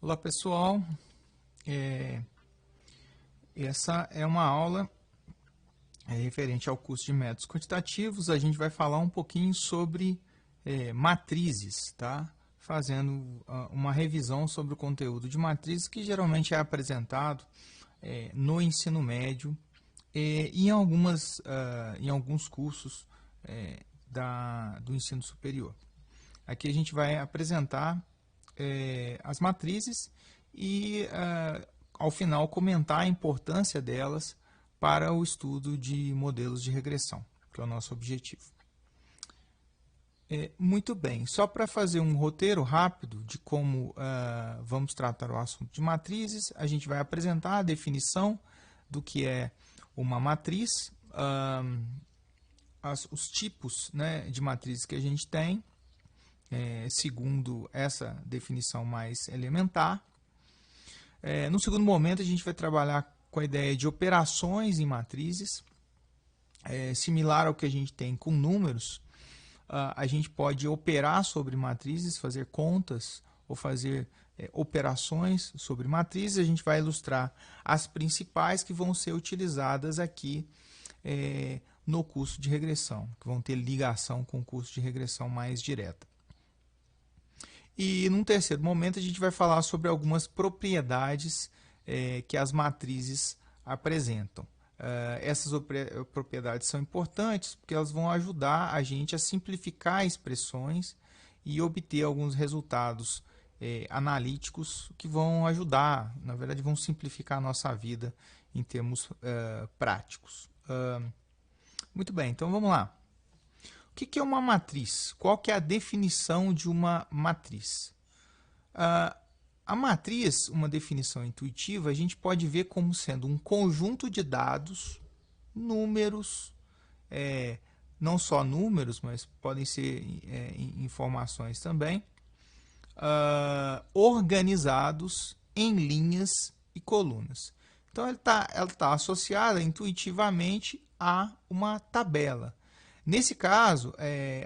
Olá pessoal, É, essa é uma aula referente ao curso de métodos quantitativos. A gente vai falar um pouquinho sobre matrizes, tá? Fazendo uma revisão sobre o conteúdo de matrizes que geralmente é apresentado no ensino médio e em alguns cursos do ensino superior. Aqui a gente vai apresentar as matrizes e, ao final, comentar a importância delas para o estudo de modelos de regressão, que é o nosso objetivo. Muito bem, só para fazer um roteiro rápido de como vamos tratar o assunto de matrizes, a gente vai apresentar a definição do que é uma matriz, os tipos, né, de matrizes que a gente tem, segundo essa definição mais elementar. No segundo momento, a gente vai trabalhar com a ideia de operações em matrizes, similar ao que a gente tem com números. A gente pode operar sobre matrizes, fazer contas ou fazer operações sobre matrizes. A gente vai ilustrar as principais que vão ser utilizadas aqui no curso de regressão, que vão ter ligação com o curso de regressão mais direta. E num terceiro momento a gente vai falar sobre algumas propriedades que as matrizes apresentam. Essas propriedades são importantes porque elas vão ajudar a gente a simplificar expressões e obter alguns resultados analíticos que vão ajudar, na verdade vão simplificar a nossa vida em termos práticos. Muito bem, então vamos lá. O que é uma matriz? Qual que é a definição de uma matriz? A matriz, uma definição intuitiva, a gente pode ver como sendo um conjunto de dados, números, não só números, mas podem ser informações também, organizados em linhas e colunas. Então, ela tá associada intuitivamente a uma tabela. Nesse caso,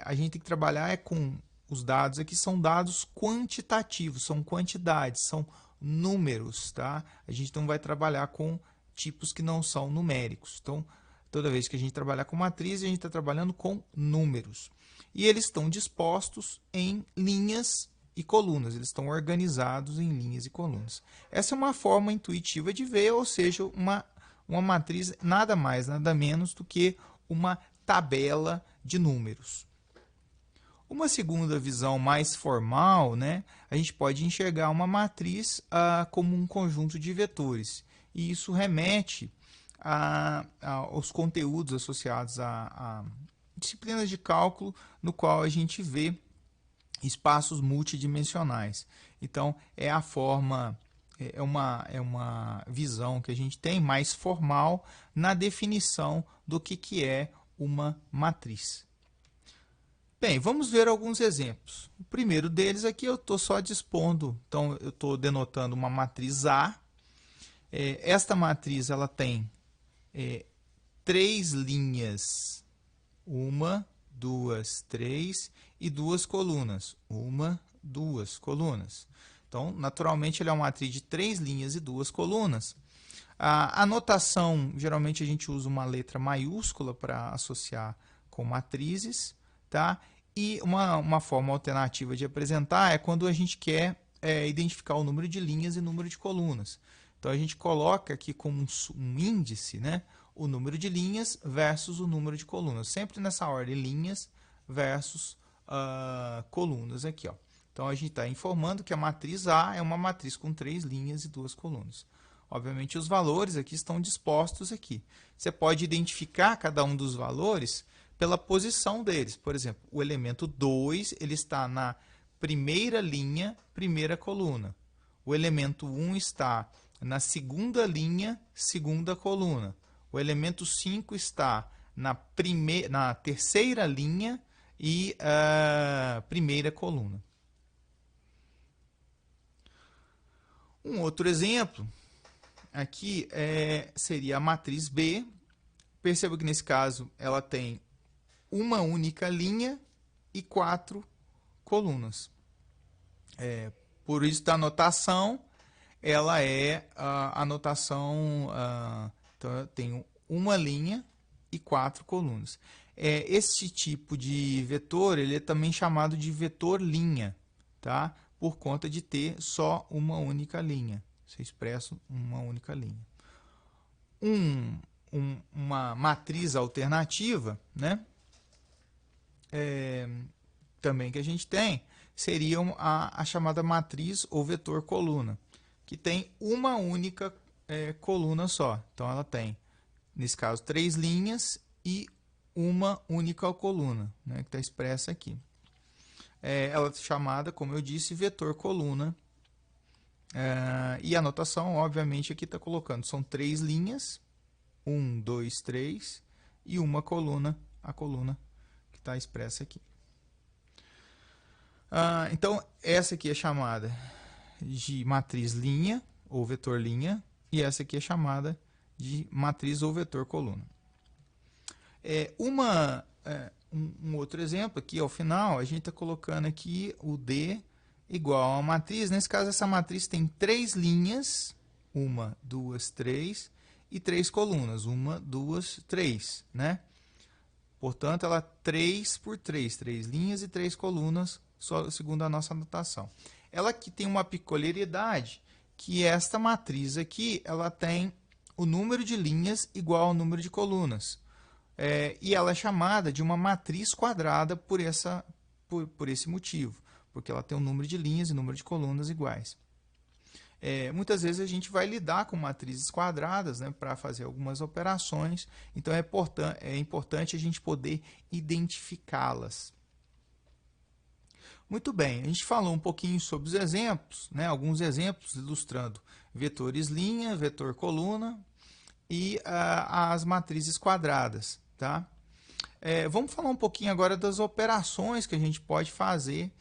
a gente tem que trabalhar com os dados aqui, são dados quantitativos, são quantidades, são números, tá? A gente não vai trabalhar com tipos que não são numéricos. Então, toda vez que a gente trabalhar com matriz, a gente está trabalhando com números. E eles estão dispostos em linhas e colunas, eles estão organizados em linhas e colunas. Essa é uma forma intuitiva de ver, ou seja, uma matriz nada mais, nada menos do que uma tabela de números. Uma segunda visão mais formal, né, a gente pode enxergar uma matriz como um conjunto de vetores. E isso remete aos conteúdos associados a disciplinas de cálculo, no qual a gente vê espaços multidimensionais. Então, é a forma, é uma visão que a gente tem mais formal na definição do que é uma matriz. Bem, vamos ver alguns exemplos. O primeiro deles aqui eu estou só dispondo, então eu estou denotando uma matriz A. Esta matriz ela tem 3 linhas, 1, 2, 3 e 2 colunas, 1, 2 colunas. Então, naturalmente, ele é uma matriz de 3 linhas e 2 colunas. A notação, geralmente a gente usa uma letra maiúscula para associar com matrizes, tá? E uma forma alternativa de apresentar é quando a gente quer identificar o número de linhas e o número de colunas. Então a gente coloca aqui como um índice, né, o número de linhas versus o número de colunas. Sempre nessa ordem, linhas versus colunas aqui, ó. Então a gente está informando que a matriz A é uma matriz com 3 linhas e 2 colunas. Obviamente, os valores aqui estão dispostos aqui. Você pode identificar cada um dos valores pela posição deles. Por exemplo, o elemento 2 ele está na primeira linha, primeira coluna. O elemento 1 está na segunda linha, segunda coluna. O elemento 5 está na terceira linha e primeira coluna. Um outro exemplo aqui seria a matriz B. Perceba que nesse caso ela tem uma única linha e 4 colunas. Por isso da notação, ela é a notação, então eu tenho uma linha e 4 colunas. Esse tipo de vetor, ele é também chamado de vetor linha, tá? Por conta de ter só uma única linha. Você expressa uma única linha. Uma matriz alternativa, né? Também que a gente tem, seria a chamada matriz ou vetor coluna, que tem uma única coluna só. Então, ela tem, nesse caso, 3 linhas e uma única coluna, né, que está expressa aqui. Ela é chamada, como eu disse, vetor coluna. E a notação, obviamente, aqui está colocando, são 3 linhas, 1, 2, 3, e uma coluna, a coluna que está expressa aqui. Então, essa aqui é chamada de matriz linha, ou vetor linha, e essa aqui é chamada de matriz ou vetor coluna. Um outro exemplo aqui, ao final, a gente está colocando aqui o D igual a uma matriz. Nesse caso, essa matriz tem 3 linhas, 1, 2, 3, e 3 colunas, 1, 2, 3, né? Portanto, ela é 3 por 3, 3 linhas e 3 colunas, segundo a nossa notação. Ela aqui tem uma peculiaridade, que esta matriz aqui, ela tem o número de linhas igual ao número de colunas. E ela é chamada de uma matriz quadrada por esse motivo, porque ela tem um número de linhas e número de colunas iguais. Muitas vezes a gente vai lidar com matrizes quadradas, né, para fazer algumas operações, então é importante a gente poder identificá-las. Muito bem, a gente falou um pouquinho sobre os exemplos, né, alguns exemplos ilustrando vetores linha, vetor coluna e as matrizes quadradas. Tá? Vamos falar um pouquinho agora das operações que a gente pode fazer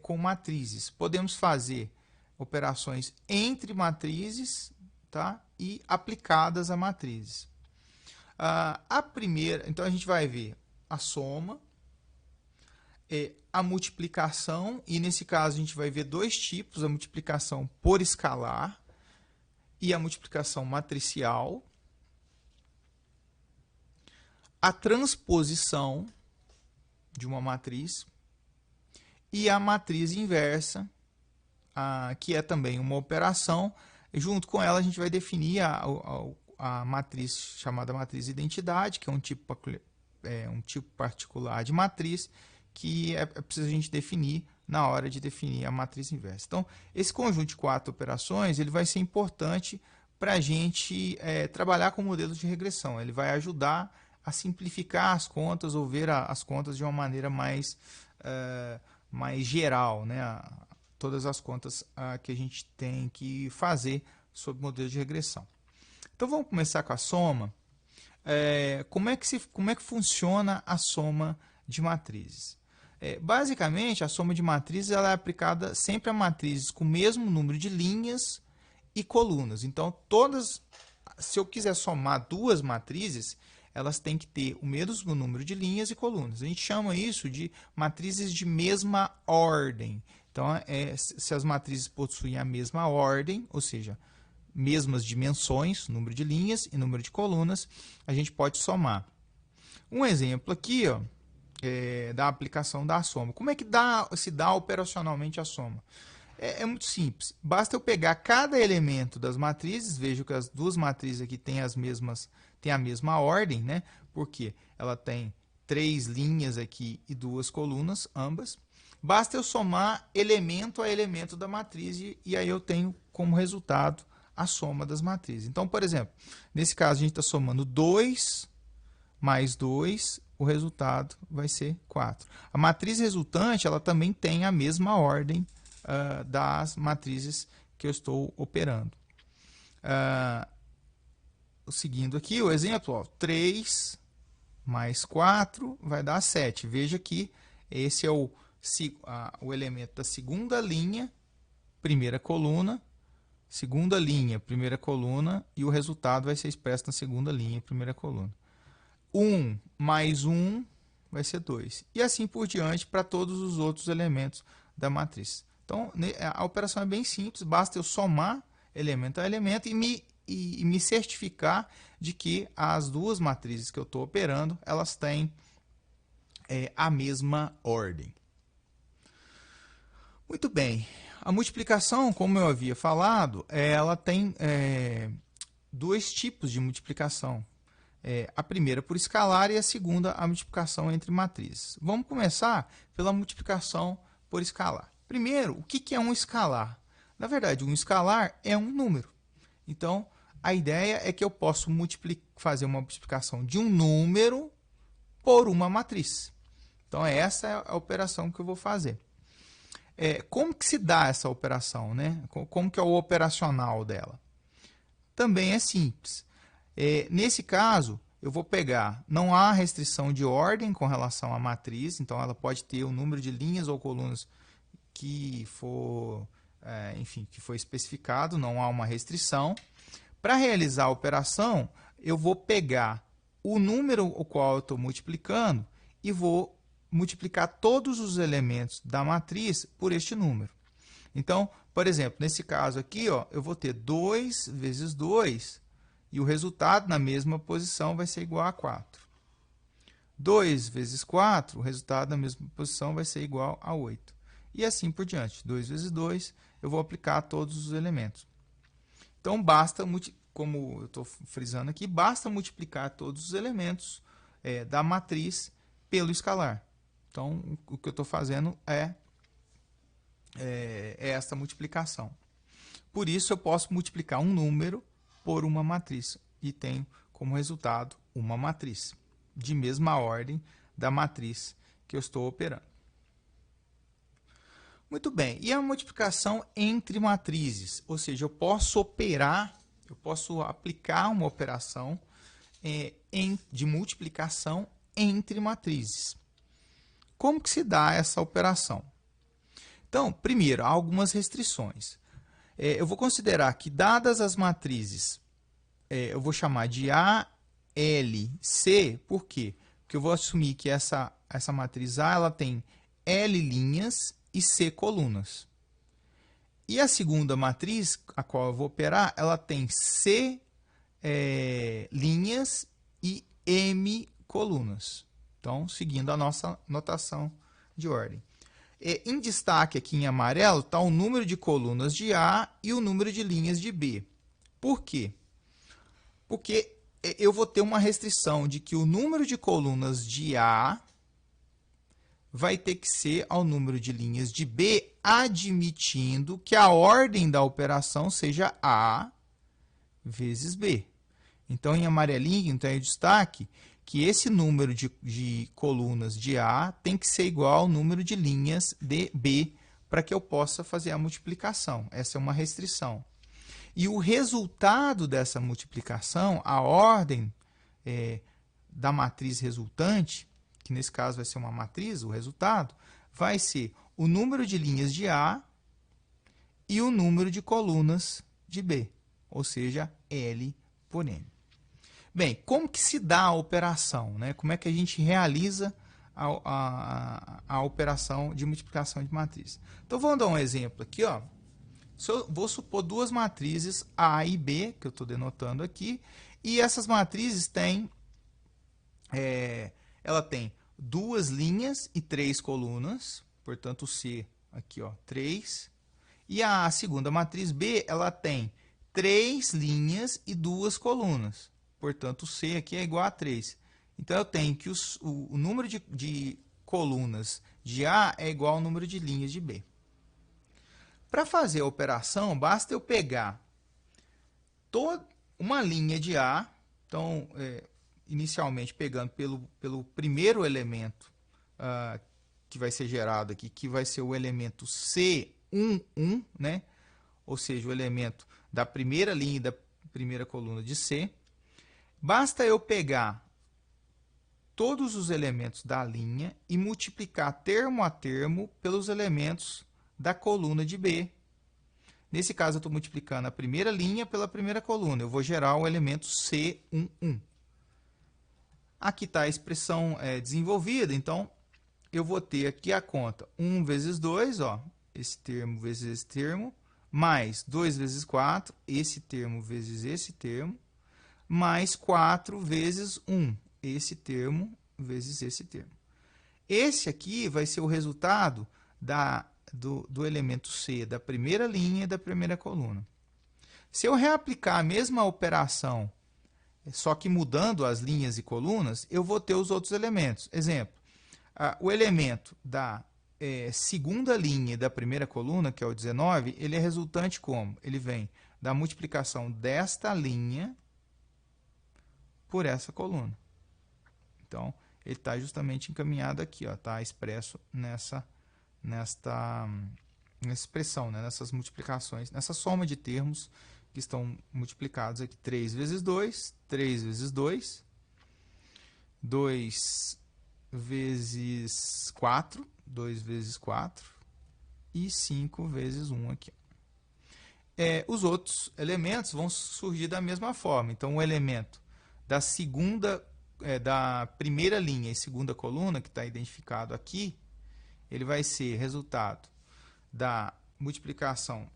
com matrizes. Podemos fazer operações entre matrizes, tá? E aplicadas a matrizes. A primeira, então a gente vai ver a soma, a multiplicação, e nesse caso a gente vai ver 2 tipos, a multiplicação por escalar e a multiplicação matricial. A transposição de uma matriz e a matriz inversa, que é também uma operação. Junto com ela, a gente vai definir a matriz chamada matriz identidade, que é um tipo particular de matriz, que é preciso a gente definir na hora de definir a matriz inversa. Então, esse conjunto de 4 operações ele vai ser importante para a gente trabalhar com modelos de regressão. Ele vai ajudar a simplificar as contas ou ver as contas de uma maneira mais geral, né? Todas as contas que a gente tem que fazer sobre modelo de regressão. Então vamos começar com a soma. Como é que funciona a soma de matrizes? Basicamente, a soma de matrizes ela é aplicada sempre a matrizes com o mesmo número de linhas e colunas. Então, se eu quiser somar 2 matrizes, elas têm que ter o mesmo número de linhas e colunas. A gente chama isso de matrizes de mesma ordem. Então, se as matrizes possuem a mesma ordem, ou seja, mesmas dimensões, número de linhas e número de colunas, a gente pode somar. Um exemplo aqui, ó, da aplicação da soma. Como é que se dá operacionalmente a soma? É muito simples. Basta eu pegar cada elemento das matrizes, vejo que as 2 matrizes aqui têm a mesma ordem, né? Porque ela tem 3 linhas aqui e 2 colunas, ambas. Basta eu somar elemento a elemento da matriz e aí eu tenho como resultado a soma das matrizes. Então, por exemplo, nesse caso a gente está somando 2 mais 2, o resultado vai ser 4. A matriz resultante ela também tem a mesma ordem das matrizes que eu estou operando. Seguindo aqui o exemplo, ó, 3 mais 4 vai dar 7. Veja que esse é o elemento da segunda linha, primeira coluna, segunda linha, primeira coluna, e o resultado vai ser expresso na segunda linha, primeira coluna. 1 mais 1 vai ser 2. E assim por diante para todos os outros elementos da matriz. Então, a operação é bem simples, basta eu somar elemento a elemento e me certificar de que as duas matrizes que eu estou operando, elas têm a mesma ordem. Muito bem. A multiplicação, como eu havia falado, ela tem dois tipos de multiplicação. A primeira por escalar e a segunda a multiplicação entre matrizes. Vamos começar pela multiplicação por escalar. Primeiro, o que é um escalar? Na verdade, um escalar é um número. Então, a ideia é que eu posso fazer uma multiplicação de um número por uma matriz. Então, essa é a operação que eu vou fazer. Como que se dá essa operação, né? Como que é o operacional dela? Também é simples. Nesse caso, eu vou pegar, não há restrição de ordem com relação à matriz, então ela pode ter o número de linhas ou colunas que for, que foi especificado, não há uma restrição. Para realizar a operação, eu vou pegar o número o qual eu estou multiplicando e vou multiplicar todos os elementos da matriz por este número. Então, por exemplo, nesse caso aqui, ó, eu vou ter 2 vezes 2, e o resultado na mesma posição vai ser igual a 4. 2 vezes 4, o resultado na mesma posição vai ser igual a 8. E assim por diante. 2 vezes 2, eu vou aplicar todos os elementos. Então, basta, como eu estou frisando aqui, basta multiplicar todos os elementos da matriz pelo escalar. Então, o que eu estou fazendo é esta multiplicação. Por isso, eu posso multiplicar um número por uma matriz e tenho como resultado uma matriz de mesma ordem da matriz que eu estou operando. Muito bem, e a multiplicação entre matrizes? Ou seja, eu posso aplicar uma operação de multiplicação entre matrizes. Como que se dá essa operação? Então, primeiro, há algumas restrições. Eu vou considerar que, dadas as matrizes, eu vou chamar de A, L, C, por quê? Porque eu vou assumir que essa matriz A ela tem L linhas e C colunas. E a segunda matriz, a qual eu vou operar, ela tem C linhas e M colunas. Então, seguindo a nossa notação de ordem. Em destaque aqui em amarelo está o número de colunas de A e o número de linhas de B. Por quê? Porque eu vou ter uma restrição de que o número de colunas de A vai ter que ser ao número de linhas de B, admitindo que a ordem da operação seja A vezes B. Então, em amarelinho, então, é destaque que esse número de colunas de A tem que ser igual ao número de linhas de B para que eu possa fazer a multiplicação. Essa é uma restrição. E o resultado dessa multiplicação, a ordem da matriz resultante, que nesse caso vai ser uma matriz, o resultado, vai ser o número de linhas de A e o número de colunas de B, ou seja, L por N. Bem, como que se dá a operação, né? Como é que a gente realiza a operação de multiplicação de matriz? Então, vamos dar um exemplo aqui, ó. Vou supor duas matrizes A e B, que eu estou denotando aqui, e essas matrizes têm, ela tem 2 linhas e 3 colunas, portanto, o C aqui, ó, 3. E a segunda matriz B, ela tem 3 linhas e 2 colunas. Portanto, o C aqui é igual a 3. Então, eu tenho que o número de colunas de A é igual ao número de linhas de B. Para fazer a operação, basta eu pegar uma linha de A, então, inicialmente pegando pelo primeiro elemento que vai ser gerado aqui, que vai ser o elemento C11, né? Ou seja, o elemento da primeira linha e da primeira coluna de C. Basta eu pegar todos os elementos da linha e multiplicar termo a termo pelos elementos da coluna de B. Nesse caso, eu estou multiplicando a primeira linha pela primeira coluna. Eu vou gerar o elemento C11. Aqui está a expressão desenvolvida, então eu vou ter aqui a conta 1 vezes 2, ó, esse termo vezes esse termo, mais 2 vezes 4, esse termo vezes esse termo, mais 4 vezes 1, esse termo vezes esse termo. Esse aqui vai ser o resultado do elemento C da primeira linha e da primeira coluna. Se eu reaplicar a mesma operação, só que mudando as linhas e colunas, eu vou ter os outros elementos. Exemplo, o elemento da segunda linha da primeira coluna, que é o 19, ele é resultante como? Ele vem da multiplicação desta linha por essa coluna. Então, ele está justamente encaminhado aqui, está expresso nessa expressão, né? Nessas multiplicações, nessa soma de termos que estão multiplicados aqui. 3 vezes 2, 3 vezes 2, 2 vezes 4, 2 vezes 4 e 5 vezes 1 aqui. Os outros elementos vão surgir da mesma forma. Então, o elemento da da primeira linha e segunda coluna, que está identificado aqui, ele vai ser resultado da multiplicação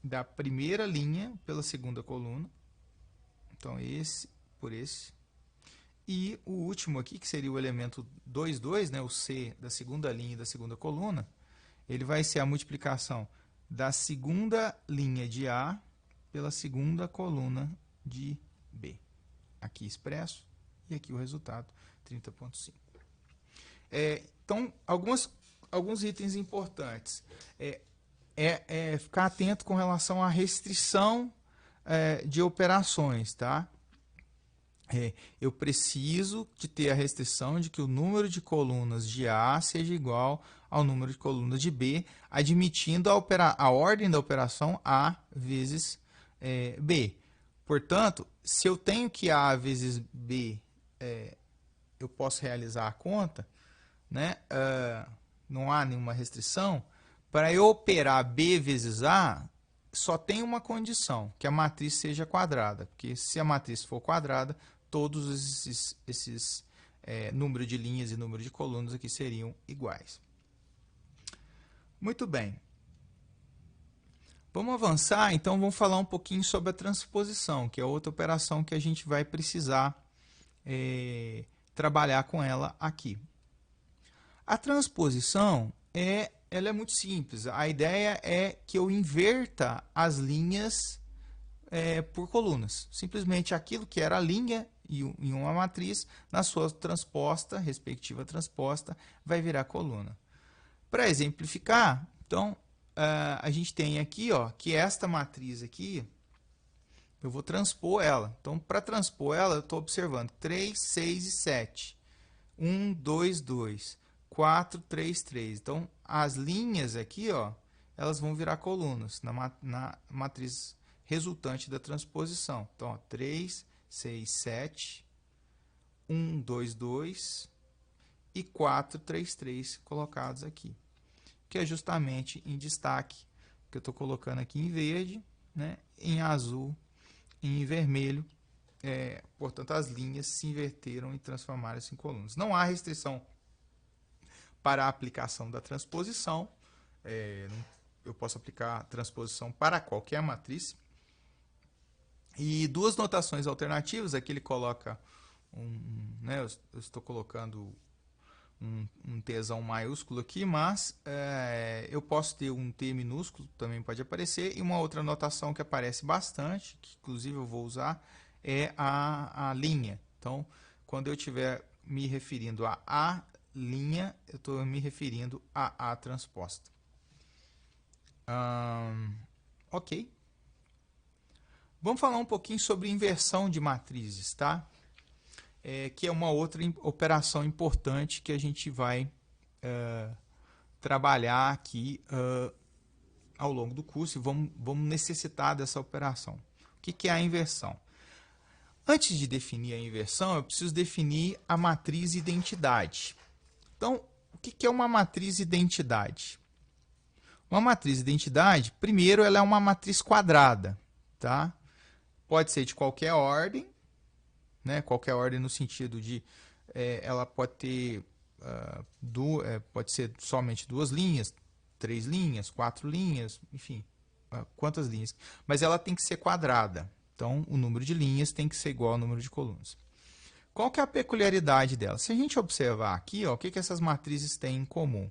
da primeira linha pela segunda coluna. Então, esse por esse. E o último aqui, que seria o elemento 2, 2, né, o C da segunda linha e da segunda coluna, ele vai ser a multiplicação da segunda linha de A pela segunda coluna de B. Aqui expresso, e aqui o resultado, 30,5. Então, alguns itens importantes. Ficar atento com relação à restrição de operações, tá? Eu preciso de ter a restrição de que o número de colunas de A seja igual ao número de colunas de B, admitindo a ordem da operação A vezes B. Portanto, se eu tenho que A vezes B, eu posso realizar a conta, né? Não há nenhuma restrição. Para eu operar B vezes A, só tem uma condição, que a matriz seja quadrada. Porque se a matriz for quadrada, todos esses número de linhas e número de colunas aqui seriam iguais. Muito bem. Vamos avançar, então vamos falar um pouquinho sobre a transposição, que é outra operação que a gente vai precisar trabalhar com ela aqui. A transposição ela é muito simples. A ideia é que eu inverta as linhas por colunas. Simplesmente aquilo que era a linha em uma matriz, na sua respectiva transposta, vai virar coluna. Para exemplificar, então, a gente tem aqui, que esta matriz aqui, eu vou transpor ela. Então, para transpor ela, eu estou observando 3, 6 e 7. 1, 2, 2. 4, 3, 3. Então, as linhas aqui, elas vão virar colunas na matriz resultante da transposição. Então, 3, 6, 7, 1, 2, 2 e 4, 3, 3 colocados aqui. Que é justamente em destaque, que eu estou colocando aqui em verde, né, em azul e em vermelho. Portanto, as linhas se inverteram e transformaram-se em colunas. Não há restrição para a aplicação da transposição. Eu posso aplicar a transposição para qualquer matriz. E duas notações alternativas. Aqui ele coloca eu estou colocando um Tzão maiúsculo aqui, mas eu posso ter um T minúsculo, também pode aparecer, e uma outra notação que aparece bastante, que inclusive eu vou usar, é a linha. Então, quando eu estiver me referindo a A linha, eu estou me referindo a A transposta. Ok. Vamos falar um pouquinho sobre inversão de matrizes, tá? Que é uma outra operação importante que a gente vai trabalhar aqui ao longo do curso e vamos necessitar dessa operação. O que é a inversão? Antes de definir a inversão, eu preciso definir a matriz identidade. Então, o que é uma matriz identidade? Uma matriz identidade, primeiro, ela é uma matriz quadrada, tá? Pode ser de qualquer ordem, né? Qualquer ordem no sentido de ela pode ter pode ser somente 2 linhas, 3 linhas, 4 linhas, enfim, quantas linhas, mas ela tem que ser quadrada. Então, o número de linhas tem que ser igual ao número de colunas. Qual que é a peculiaridade dela? Se a gente observar aqui, ó, o que, que essas matrizes têm em comum?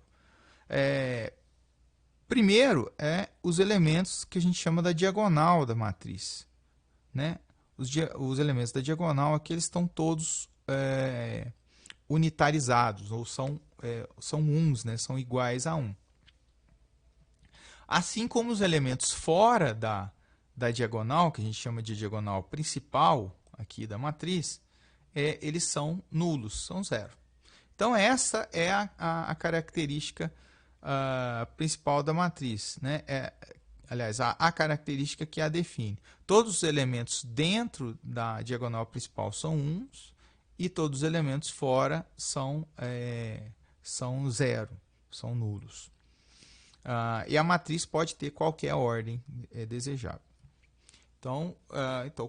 Primeiro, os elementos que a gente chama da diagonal da matriz, né? Os elementos da diagonal aqui, eles estão todos unitarizados, ou são uns, né? São iguais a 1. Assim como os elementos fora da diagonal, que a gente chama de diagonal principal aqui da matriz, eles são nulos, são zero. Então, essa é a característica principal da matriz, né? Aliás, a característica que a define. Todos os elementos dentro da diagonal principal são uns e todos os elementos fora são zero, são nulos. E a matriz pode ter qualquer ordem desejável. Então,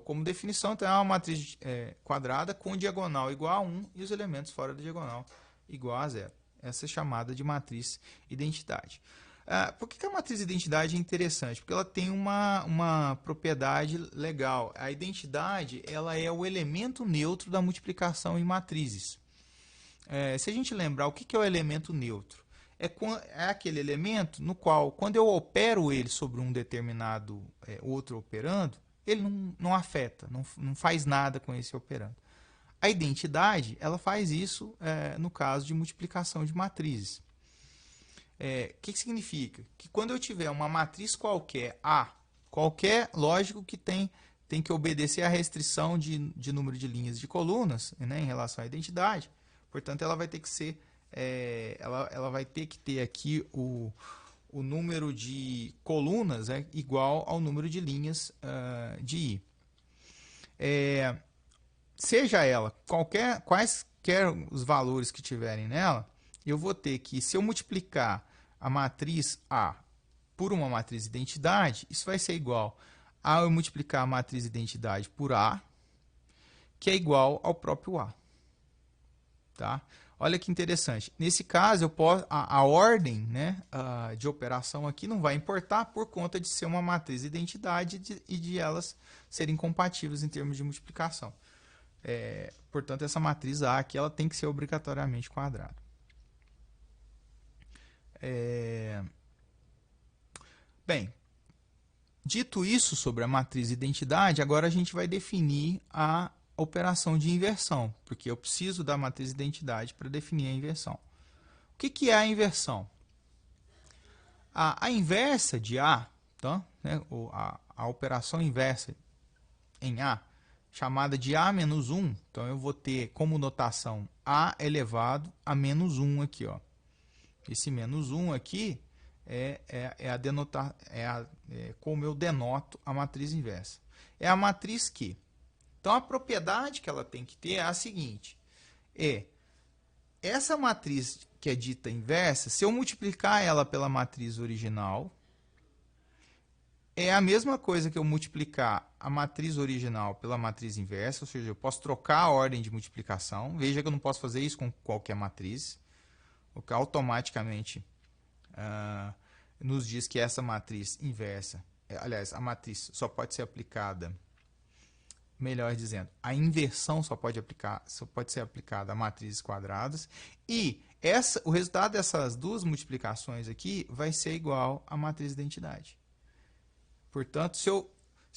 como definição, é uma matriz quadrada com diagonal igual a 1 e os elementos fora da diagonal igual a 0. Essa é chamada de matriz identidade. Por que a matriz identidade é interessante? Porque ela tem uma propriedade legal. A identidade ela é o elemento neutro da multiplicação em matrizes. Se a gente lembrar, o que é o elemento neutro? É aquele elemento no qual, quando eu opero ele sobre um determinado outro operando, ele não afeta, não faz nada com esse operando. A identidade, ela faz isso no caso de multiplicação de matrizes. O que significa? Que quando eu tiver uma matriz qualquer, A, lógico que tem que obedecer à restrição de número de linhas de colunas, né, em relação à identidade. Portanto, ela vai ter que ser, ela vai ter que ter aqui o número de colunas igual ao número de linhas de I. Seja ela quaisquer os valores que tiverem nela, eu vou ter que, se eu multiplicar a matriz A por uma matriz identidade, isso vai ser igual a eu multiplicar a matriz identidade por A, que é igual ao próprio A. Tá? Olha que interessante. Nesse caso, eu posso, a ordem, né, de operação aqui não vai importar por conta de ser uma matriz identidade e de elas serem compatíveis em termos de multiplicação. Portanto, essa matriz A aqui ela tem que ser obrigatoriamente quadrada. Bem, dito isso sobre a matriz identidade, agora a gente vai definir a operação de inversão, porque eu preciso da matriz identidade para definir a inversão. O que é a inversão? A inversa de A, tá? Né? A operação inversa em A, chamada de A menos 1, então eu vou ter como notação A elevado a menos 1 aqui, ó. Esse menos 1 aqui como eu denoto a matriz inversa. É a matriz que. Então, a propriedade que ela tem que ter é a seguinte. Essa matriz que é dita inversa, se eu multiplicar ela pela matriz original, é a mesma coisa que eu multiplicar a matriz original pela matriz inversa, ou seja, eu posso trocar a ordem de multiplicação. Veja que eu não posso fazer isso com qualquer matriz, o que automaticamente nos diz que essa matriz inversa, aliás, a matriz só pode ser aplicada, melhor dizendo, a inversão só pode ser aplicada a matrizes quadradas, e o resultado dessas duas multiplicações aqui vai ser igual à matriz identidade. Portanto, se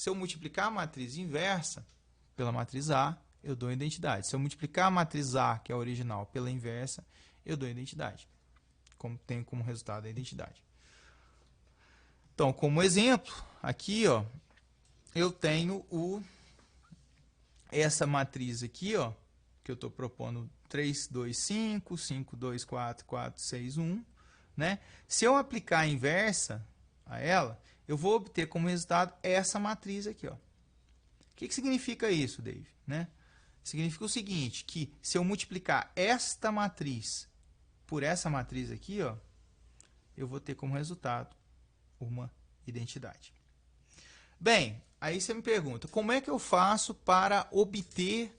eu multiplicar a matriz inversa pela matriz A, eu dou identidade. Se eu multiplicar a matriz A, que é a original, pela inversa, eu dou identidade. Tenho como resultado a identidade. Então, como exemplo, aqui ó, eu tenho essa matriz aqui, ó, que eu estou propondo 3, 2, 5, 5, 2, 4, 4, 6, 1. Né? Se eu aplicar a inversa a ela, eu vou obter como resultado essa matriz aqui. Ó. O que significa isso, Dave? Né? Significa o seguinte, que se eu multiplicar esta matriz por essa matriz aqui, ó, eu vou ter como resultado uma identidade. Bem, aí você me pergunta, como é que eu faço para obter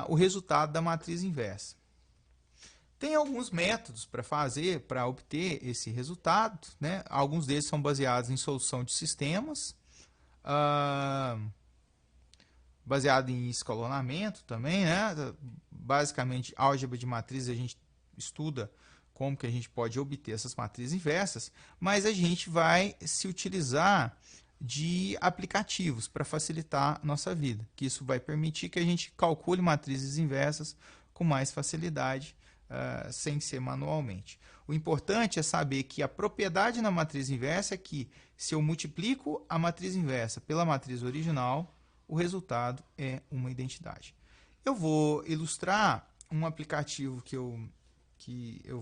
o resultado da matriz inversa? Tem alguns métodos para fazer, para obter esse resultado, né? Alguns deles são baseados em solução de sistemas, ah, baseado em escalonamento também, né? Basicamente, álgebra de matrizes a gente estuda como que a gente pode obter essas matrizes inversas, mas a gente vai se utilizar de aplicativos para facilitar a nossa vida, que isso vai permitir que a gente calcule matrizes inversas com mais facilidade, sem ser manualmente. O importante é saber que a propriedade na matriz inversa é que, se eu multiplico a matriz inversa pela matriz original, o resultado é uma identidade. Eu vou ilustrar um aplicativo que eu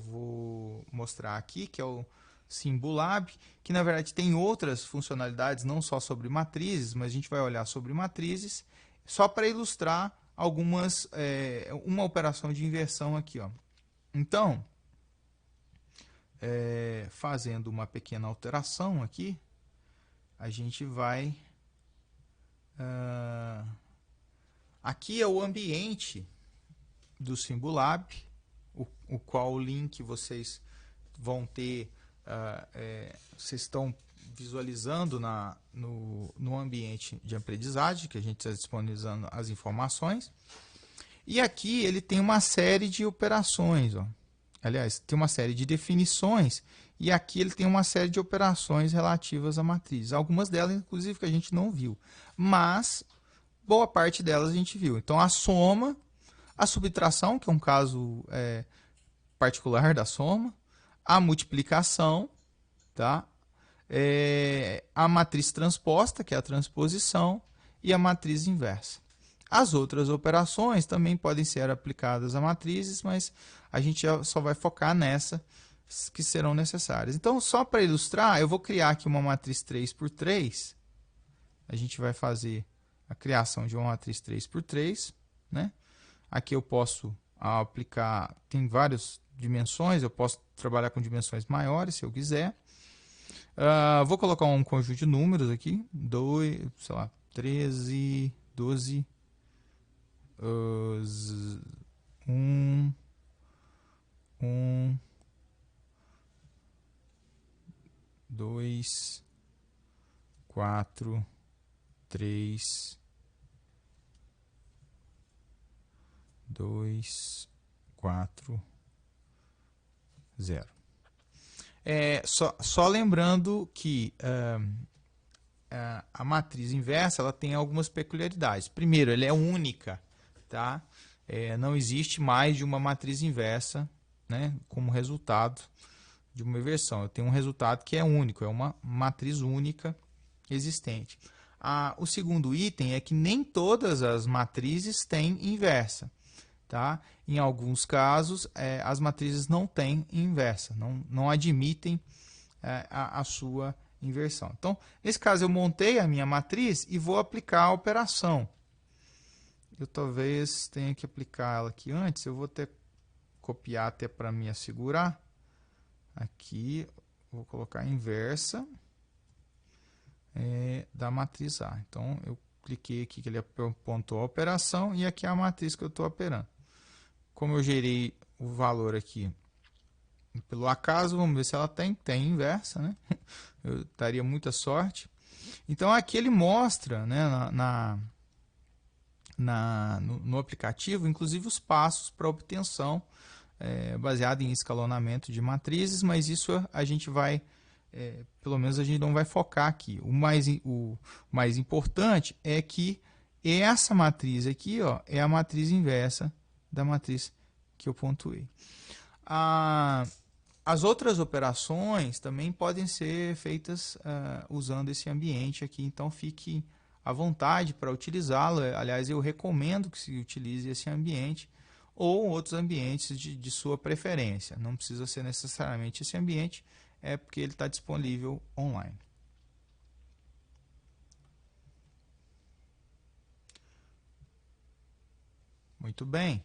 vou mostrar aqui, que é o Simbulab, que na verdade tem outras funcionalidades, não só sobre matrizes, mas a gente vai olhar sobre matrizes, só para ilustrar uma operação de inversão aqui. Ó. Então, fazendo uma pequena alteração aqui, a gente vai... aqui é o ambiente do Simbulab, o qual o link vocês vão ter, vocês estão visualizando no ambiente de aprendizagem, que a gente está disponibilizando as informações. E aqui ele tem uma série de operações, ó. Aliás, tem uma série de definições, e aqui ele tem uma série de operações relativas à matriz. Algumas delas, inclusive, que a gente não viu, mas boa parte delas a gente viu. Então, a soma, a subtração, que é um caso particular da soma, a multiplicação, tá? A matriz transposta, que é a transposição, e a matriz inversa. As outras operações também podem ser aplicadas a matrizes, mas a gente só vai focar nessas que serão necessárias. Então, só para ilustrar, eu vou criar aqui uma matriz 3 por 3. A gente vai fazer a criação de uma matriz 3 por 3, né? Aqui eu posso aplicar, tem várias dimensões, eu posso trabalhar com dimensões maiores, se eu quiser. Vou colocar um conjunto de números aqui, 2, sei lá, 13, 12, 1, 2, 4, 3, 2, 4, 0. Só lembrando que a matriz inversa ela tem algumas peculiaridades. Primeiro, ela é única, tá? Não existe mais de uma matriz inversa, né, como resultado de uma inversão. Eu tenho um resultado que é único, é uma matriz única existente. O segundo item é que nem todas as matrizes têm inversa. Tá? Em alguns casos, as matrizes não têm inversa, não admitem a sua inversão. Então, nesse caso, eu montei a minha matriz e vou aplicar a operação. Eu talvez tenha que aplicar ela aqui antes, eu vou ter que copiar até para me assegurar. Aqui, vou colocar a inversa da matriz A. Então, eu cliquei aqui que ele apontou a operação e aqui é a matriz que eu estou operando. Como eu gerei o valor aqui pelo acaso, vamos ver se ela tem inversa, né? Eu daria muita sorte. Então, aqui ele mostra, né, no aplicativo, inclusive os passos para obtenção, baseado em escalonamento de matrizes, mas isso a gente vai, pelo menos a gente não vai focar aqui. O mais importante é que essa matriz aqui, ó, é a matriz inversa da matriz que eu pontuei. As outras operações também podem ser feitas usando esse ambiente aqui, então fique à vontade para utilizá-lo. Aliás, eu recomendo que se utilize esse ambiente ou outros ambientes de sua preferência. Não precisa ser necessariamente esse ambiente, porque ele está disponível online. Muito bem.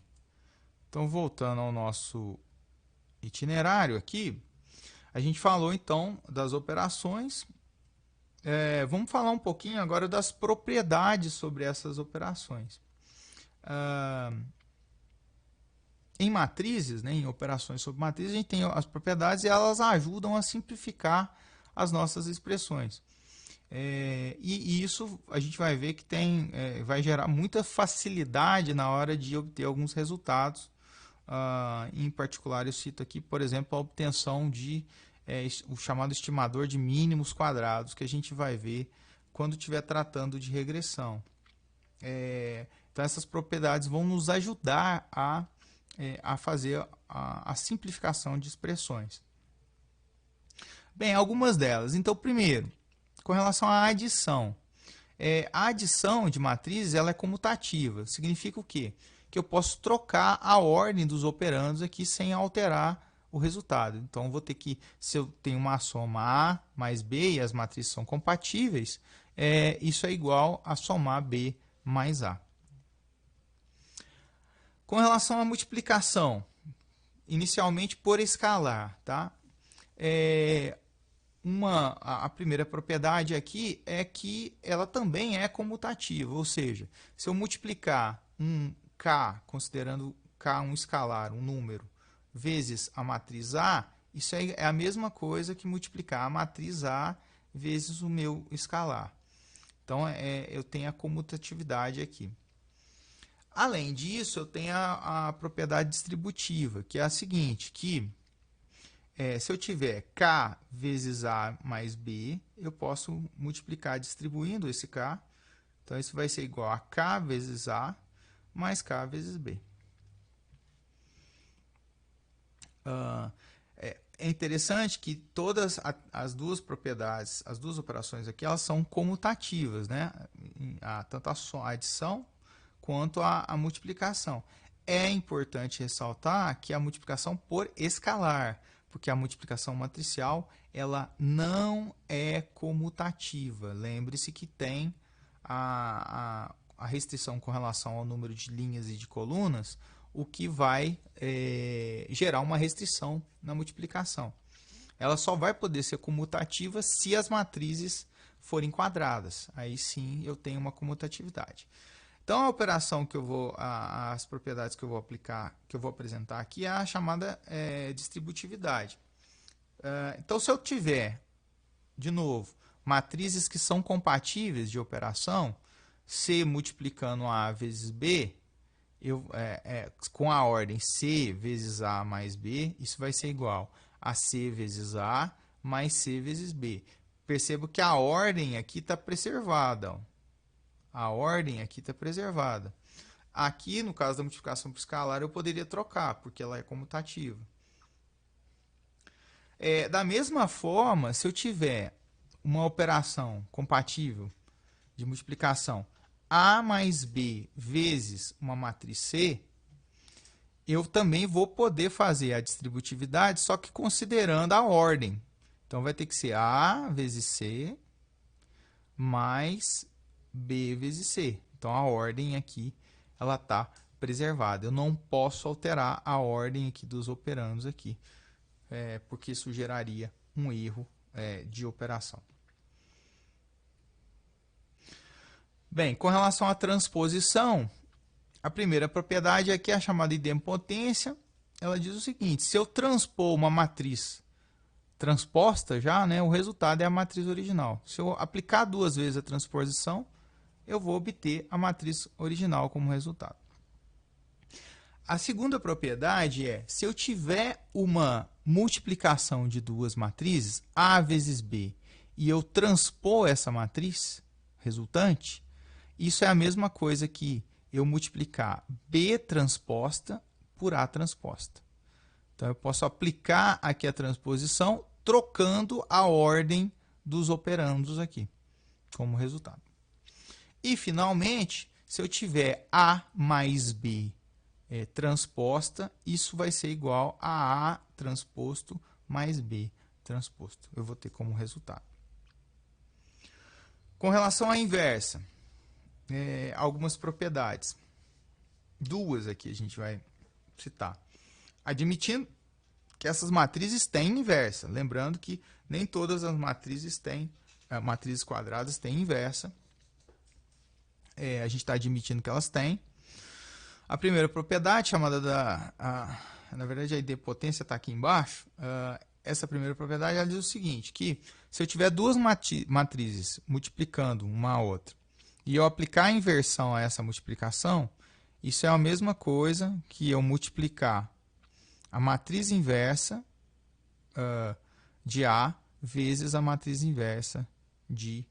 Então, voltando ao nosso itinerário aqui, a gente falou então das operações. Vamos falar um pouquinho agora das propriedades sobre essas operações. em matrizes, né, em operações sobre matrizes, a gente tem as propriedades e elas ajudam a simplificar as nossas expressões. E isso a gente vai ver que vai gerar muita facilidade na hora de obter alguns resultados. Em particular, eu cito aqui, por exemplo, a obtenção de o chamado estimador de mínimos quadrados, que a gente vai ver quando estiver tratando de regressão. Então, essas propriedades vão nos ajudar a fazer a simplificação de expressões. Bem, algumas delas. Então, primeiro, com relação à adição. A adição de matrizes ela é comutativa. Significa o quê? Que eu posso trocar a ordem dos operandos aqui sem alterar o resultado. Então, vou ter que, se eu tenho uma soma A mais B e as matrizes são compatíveis, isso é igual a somar B mais A. Com relação à multiplicação, inicialmente por escalar, tá? A primeira propriedade aqui é que ela também é comutativa, ou seja, se eu multiplicar um K, considerando K um escalar, um número, vezes a matriz A, isso é a mesma coisa que multiplicar a matriz A vezes o meu escalar. Então, eu tenho a comutatividade aqui. Além disso, eu tenho a propriedade distributiva, que é a seguinte, que se eu tiver K vezes A mais B, eu posso multiplicar distribuindo esse K. Então, isso vai ser igual a K vezes A mais K vezes B. É interessante que todas as duas propriedades, as duas operações aqui, elas são comutativas, né? Tanto a adição quanto a multiplicação. É importante ressaltar que a multiplicação por escalar, porque a multiplicação matricial ela não é comutativa. Lembre-se que tem a restrição com relação ao número de linhas e de colunas, o que vai gerar uma restrição na multiplicação. Ela só vai poder ser comutativa se as matrizes forem quadradas. Aí sim eu tenho uma comutatividade. Então, a operação que eu vou, as propriedades que eu vou aplicar, que eu vou apresentar aqui, é a chamada distributividade. Então, se eu tiver, de novo, matrizes que são compatíveis de operação, C multiplicando A vezes B, com a ordem C vezes A mais B, isso vai ser igual a C vezes A mais C vezes B. Percebo que a ordem aqui está preservada. Ó. A ordem aqui está preservada. Aqui, no caso da multiplicação por escalar, eu poderia trocar, porque ela é comutativa. Da mesma forma, se eu tiver uma operação compatível de multiplicação A mais B vezes uma matriz C, eu também vou poder fazer a distributividade, só que considerando a ordem. Então, vai ter que ser A vezes C mais B vezes C. Então, a ordem aqui ela está preservada. Eu não posso alterar a ordem aqui dos operandos aqui, porque isso geraria um erro de operação. Bem, com relação à transposição, a primeira propriedade aqui é a chamada idempotência. Ela diz o seguinte, se eu transpor uma matriz transposta já, o resultado é a matriz original. Se eu aplicar duas vezes a transposição, eu vou obter a matriz original como resultado. A segunda propriedade é, se eu tiver uma multiplicação de duas matrizes, A vezes B, e eu transpor essa matriz resultante, isso é a mesma coisa que eu multiplicar B transposta por A transposta. Então, eu posso aplicar aqui a transposição, trocando a ordem dos operandos aqui, como resultado. E, finalmente, se eu tiver A mais B transposta, isso vai ser igual a A transposto mais B transposto. Eu vou ter como resultado. Com relação à inversa, algumas propriedades. Duas aqui a gente vai citar. Admitindo que essas matrizes têm inversa. Lembrando que nem todas as matrizes matrizes quadradas têm inversa. A gente está admitindo que elas têm. A primeira propriedade, chamada na verdade a idempotência está aqui embaixo. Essa primeira propriedade ela diz o seguinte, que se eu tiver duas matrizes multiplicando uma a outra, e eu aplicar a inversão a essa multiplicação, isso é a mesma coisa que eu multiplicar a matriz inversa de A vezes a matriz inversa de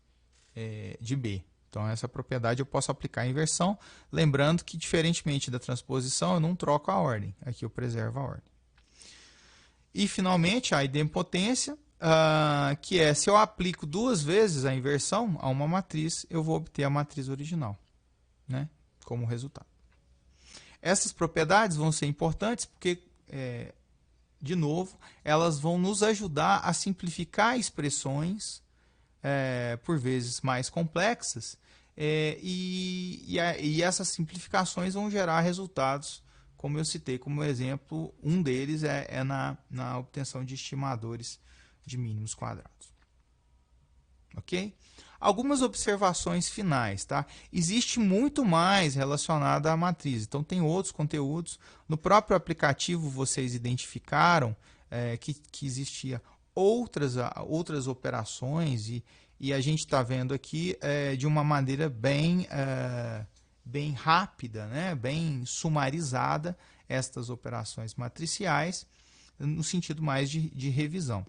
B. Então, essa propriedade eu posso aplicar a inversão, lembrando que, diferentemente da transposição, eu não troco a ordem. Aqui eu preservo a ordem. E, finalmente, a idempotência, que é, se eu aplico duas vezes a inversão a uma matriz, eu vou obter a matriz original, né, como resultado. Essas propriedades vão ser importantes porque, de novo, elas vão nos ajudar a simplificar expressões, por vezes mais complexas, e essas simplificações vão gerar resultados, como eu citei como exemplo, um deles é na obtenção de estimadores de mínimos quadrados. Ok? Algumas observações finais, tá? Existe muito mais relacionado à matriz, então tem outros conteúdos. No próprio aplicativo vocês identificaram que existia outras operações e a gente está vendo aqui de uma maneira bem rápida, né? Bem sumarizada estas operações matriciais no sentido mais de revisão.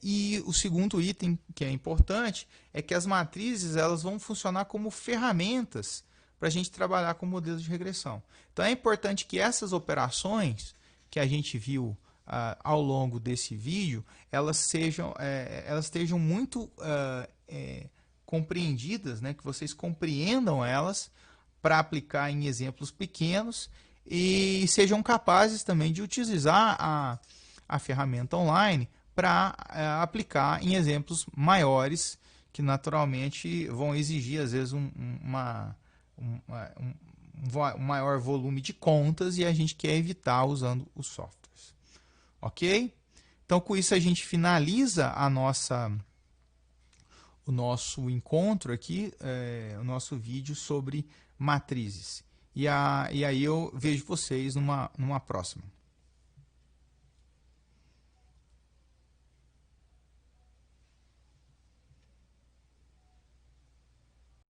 E o segundo item que é importante é que as matrizes elas vão funcionar como ferramentas para a gente trabalhar com modelos de regressão. Então é importante que essas operações que a gente viu ao longo desse vídeo, elas estejam muito compreendidas, né? Que vocês compreendam elas para aplicar em exemplos pequenos e sejam capazes também de utilizar a ferramenta online para aplicar em exemplos maiores, que naturalmente vão exigir, às vezes, um maior volume de contas e a gente quer evitar usando os softwares. Ok? Então, com isso, a gente finaliza o nosso encontro aqui, o nosso vídeo sobre matrizes. E aí eu vejo vocês numa próxima.